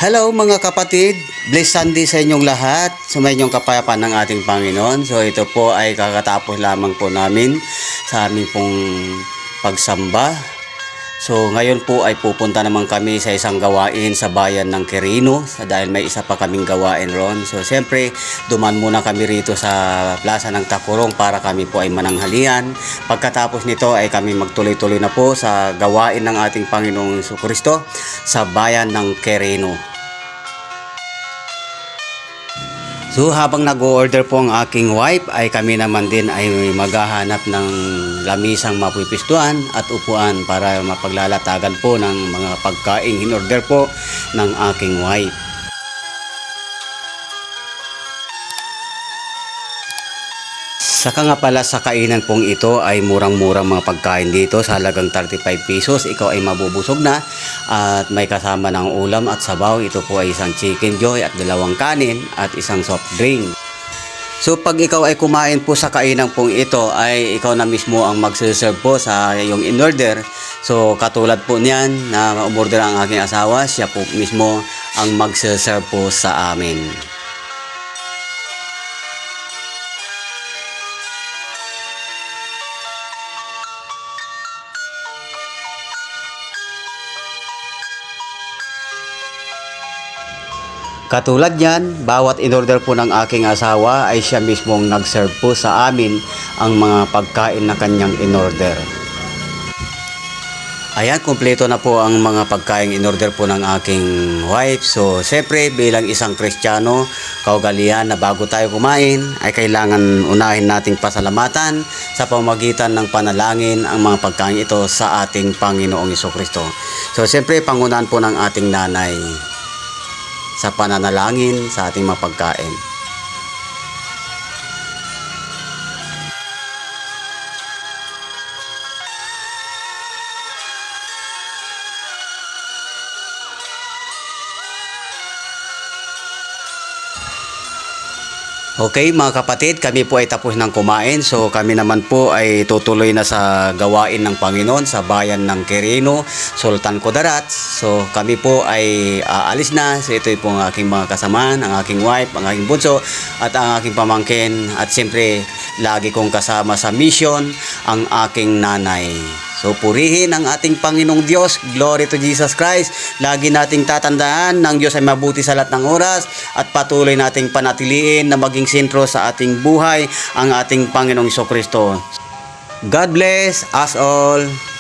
Hello mga kapatid, blessed Sunday sa inyong lahat, sumayinyong kapayapaan ng ating Panginoon. So ito po ay kakatapos lamang po namin sa aming pong pagsamba. So ngayon po ay pupunta naman kami sa isang gawain sa bayan ng Quirino dahil may isa pa kaming gawain ron. So siyempre duman muna kami rito sa Plaza ng Takurong para kami po ay mananghalian. Pagkatapos nito ay kami magtuloy-tuloy na po sa gawain ng ating Panginoong Jesucristo sa bayan ng Quirino. So habang nag-order po ang aking wife ay kami naman din ay maghahanap ng lamisang mapipistuan at upuan para mapaglalatagan po ng mga pagkain in-order po ng aking wife. Saka nga pala sa kainan pong ito ay murang-murang mga pagkain dito sa halagang 35 pesos. Ikaw ay mabubusog na at may kasama ng ulam at sabaw. Ito po ay isang chicken joy at dalawang kanin at isang soft drink. So pag ikaw ay kumain po sa kainan pong ito ay ikaw na mismo ang magsiserve po sa iyong in-order. So katulad po niyan na umorder ang aking asawa, siya po mismo ang magsiserve po sa amin. Katulad yan, bawat in-order po ng aking asawa ay siya mismong nag-serve po sa amin ang mga pagkain na kanyang in-order. Ayan, kumpleto na po ang mga pagkain in-order po ng aking wife. So, siyempre bilang isang Kristiyano, kaugalian na bago tayo kumain ay kailangan unahin nating pasalamatan sa pamamagitan ng panalangin ang mga pagkain ito sa ating Panginoong Jesucristo. So, siyempre pangunahan po ng ating nanay sa pananalangin sa ating mga pagkain. Okay mga kapatid, kami po ay tapos ng kumain. So kami naman po ay tutuloy na sa gawain ng Panginoon sa bayan ng Quirino, Sultan Kudarat. So kami po ay aalis na. So ito po ang aking mga kasamaan, ang aking wife, ang aking bunso at ang aking pamangkin. At siyempre lagi kong kasama sa mission ang aking nanay. So purihin ang ating Panginoong Diyos. Glory to Jesus Christ. Lagi nating tatandaan ng Diyos ay mabuti sa lahat ng oras at patuloy nating panatiliin na maging sentro sa ating buhay ang ating Panginoong Jesucristo. God bless us all.